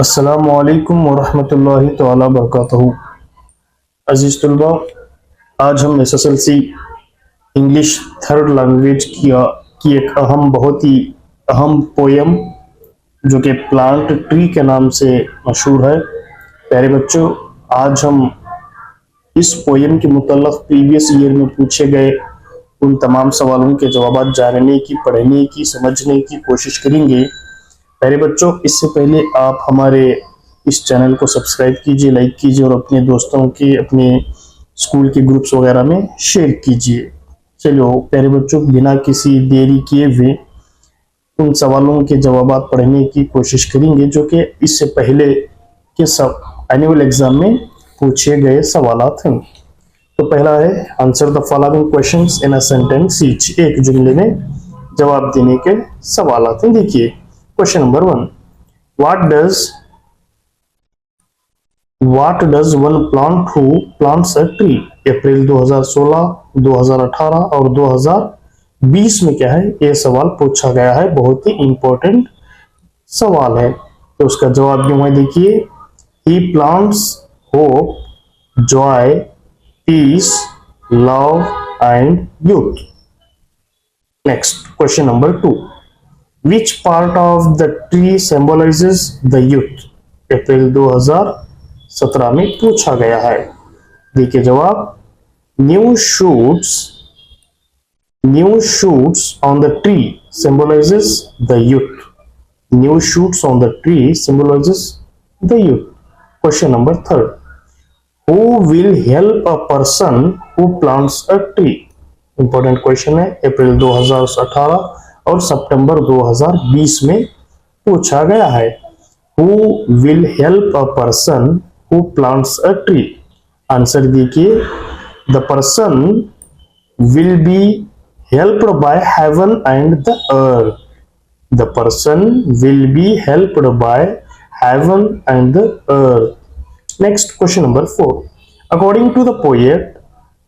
अस्सलामुअलैकुम वरहमतुल्लाहि तआला बरकातहू। अजीज तलबा, आज हम एसएसएलसी इंग्लिश थर्ड लैंग्वेज की एक बहुत ही अहम पोयम जो कि प्लांट ट्री के नाम से मशहूर है। प्यारे बच्चों, आज हम इस पोयम के मुतल्लक़ प्रीवियस ईयर में पूछे गए उन तमाम सवालों के जवाब जानने की, पढ़ने की, समझने की कोशिश करेंगे। प्यारे बच्चों, इससे पहले आप हमारे इस चैनल को सब्सक्राइब कीजिए, लाइक कीजिए और अपने दोस्तों के, अपने स्कूल के ग्रुप्स वगैरह में शेयर कीजिए। चलो प्यारे बच्चों, बिना किसी देरी किए हुए उन सवालों के जवाब पढ़ने की कोशिश करेंगे जो कि इससे पहले के सब एनुअल एग्जाम में पूछे गए सवालात हैं। तो पहला है, answer the following questions in a sentence each. एक जुमले में जवाब देने के सवालात हैं। देखिए question number 1, what does one plant who plants a tree? अप्रैल 2016, 2018 और 2020 में क्या है, ये सवाल पूछा गया है। बहुत ही इंपॉर्टेंट सवाल है। तो उसका जवाब यूं है, देखिए, he plants hope, joy, peace, love and youth. Next, question number 2, which part of the tree symbolizes the youth? अप्रैल 2017 में पूछा गया है। देखिए जवाब, new shoots on the tree symbolizes the youth. New shoots on the tree symbolizes the youth. Question number 3, who will help a person who plants a tree? Important question है, अप्रैल 2018 और सितंबर 2020 में पूछा गया है। Who will help a person who plants a tree? Answer देखिए, the person will be helped by heaven and the earth. The person will be helped by heaven and the earth. Next, question number 4, according to the poet,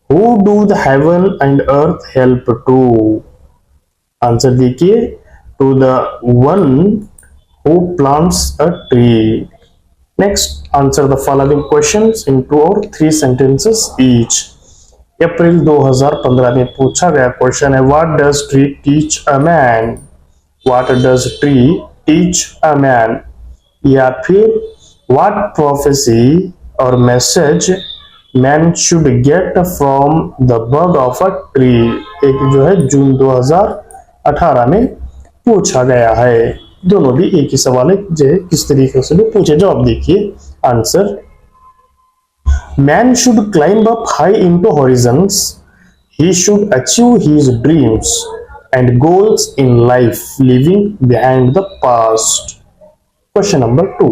who do the heaven and earth help to? Answer देखिए, to the one who plants a tree. Next, answer the following questions in 2 or 3 sentences each. अप्रैल 2015 में पूछा गया question है, what does tree teach a man? What does tree teach a man? या फिर what prophecy or message man should get from the bud of a tree? एक जो है जून 2018 में पूछा गया है। दोनों भी एक ही सवाल है, जो किस तरीके से भी पूछे। जवाब देखिए, answer, man should climb up high into horizons. He should achieve his dreams and goals in life, leaving behind the past. Question number 2,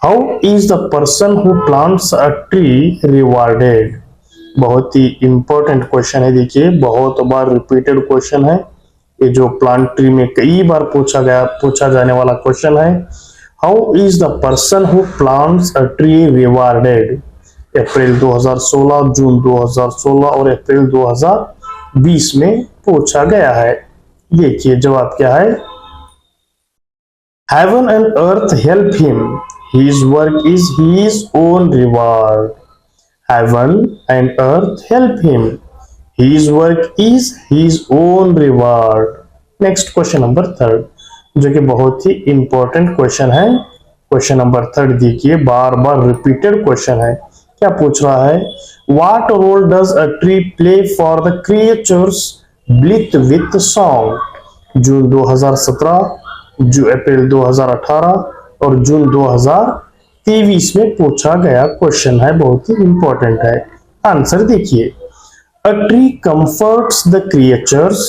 how is the person who plants a tree rewarded? बहुत ही important question है। देखिए, बहुत बार repeated question है ये, जो plant tree में कई बार पूछा जाने वाला क्वेश्चन है। How is the person who plants a tree rewarded? April 2016, June 2016 और अप्रैल 2020 में पूछा गया है। देखिए जवाब क्या है, heaven and earth help him, his work is his own reward. Heaven and earth help him, his work is his own reward. Next, question number 3, जो कि बहुत ही इंपॉर्टेंट क्वेश्चन है। क्वेश्चन नंबर 3 देखिए, बार बार रिपीटेड क्वेश्चन है। क्या पूछ रहा है, what role does a tree play for the creatures bleat with song? जून 2017, अप्रैल 2018 और जून 2023 में पूछा गया क्वेश्चन है, बहुत ही इंपॉर्टेंट है। आंसर देखिए, a tree comforts the creatures,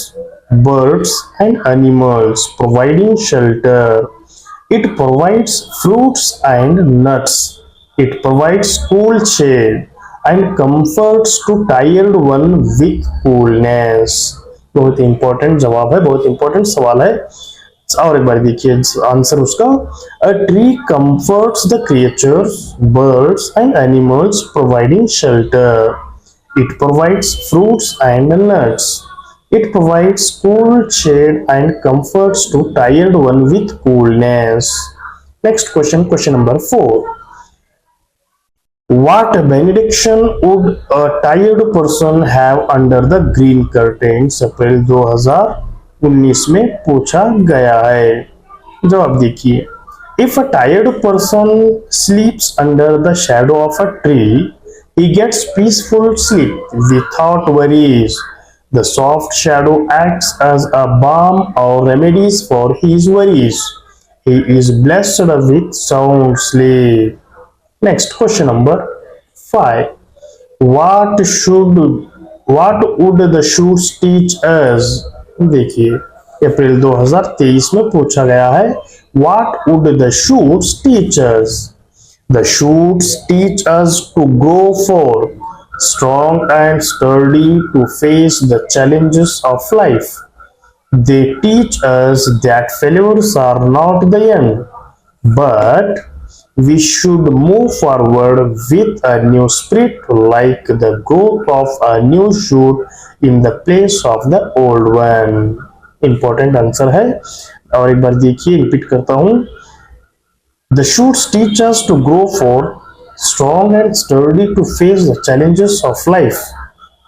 birds and animals, providing shelter. It provides fruits and nuts. It provides cool shade and comforts to tired one with coolness. बहुत important जवाब है, बहुत इंपॉर्टेंट सवाल है। और एक बार देखिए आंसर उसका, a tree comforts the creatures, birds and animals, providing shelter. It provides fruits and nuts. It provides cool shade and comforts to tired one with coolness. Next question, question number 4. What benediction would a tired person have under the green curtains? अप्रैल 2019 में पूछा गया है। जवाब देखिए, if a tired person sleeps under the shadow of a tree, he gets peaceful sleep without worries. The soft shadow acts as a balm or remedies for his worries. He is blessed with sound sleep. Next, question number 5. What would the shoots teach us? देखिए, अप्रैल 2023 में पूछा गया है, What would the shoots teach us? The shoots teach us to grow forth, strong and sturdy to face the challenges of life. They teach us that failures are not the end, but we should move forward with a new spirit, like the growth of a new shoot in the place of the old one. Important answer है, और एक बार देखिए, repeat करता हूं। The shoots teach us to grow forth, strong and sturdy to face the challenges of life.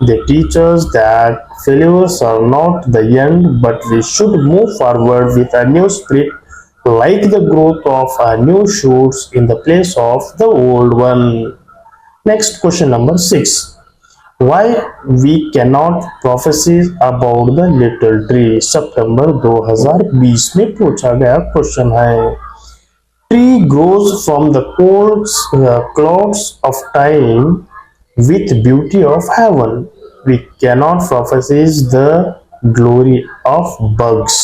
They teach us that failures are not the end, but we should move forward with a new spirit, like the growth of a new shoots in the place of the old one. Next, question number 6. Why we cannot prophesy about the little tree? सितंबर 2020 में पूछा गया question है। Tree grows from the clouds of time with beauty of heaven. We cannot prophesy the glory of bugs.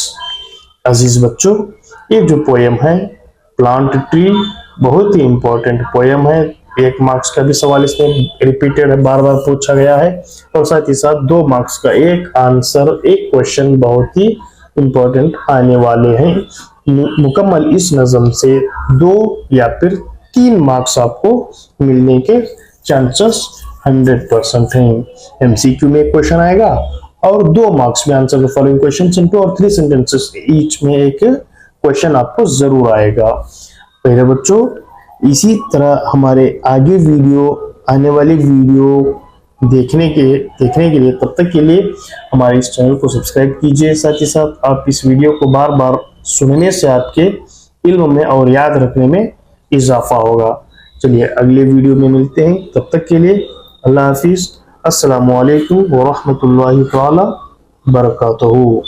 अजीज बच्चों, ये जो poem है plant tree, बहुत ही important poem है। 1 मार्क्स का भी सवाल इसमें रिपीटेड है, बार बार पूछा गया है, और साथ ही साथ 2 मार्क्स का एक आंसर, एक क्वेश्चन बहुत ही इंपॉर्टेंट आने वाले हैं। मुकम्मल इस नज़म से 2 या फिर 3 मार्क्स आपको मिलने के चांसेस 100% हैं। एमसीक्यू में एक क्वेश्चन आएगा और 2 मार्क्स में answer the following questions in 2 और 3 सेंटेंसेस ईच में एक क्वेश्चन आपको जरूर आएगा। पहले बच्चों, इसी तरह हमारे आगे वीडियो, आने वाली वीडियो देखने के लिए, तब तक के लिए हमारे इस चैनल को सब्सक्राइब कीजिए। साथ ही साथ आप इस वीडियो को बार बार सुनने से आपके इल्म में और याद रखने में इजाफा होगा। चलिए अगले वीडियो में मिलते हैं, तब तक के लिए अल्लाह हाफिज। अस्सलामु अलैकुम व रहमतुल्लाहि तआला बरकातहू।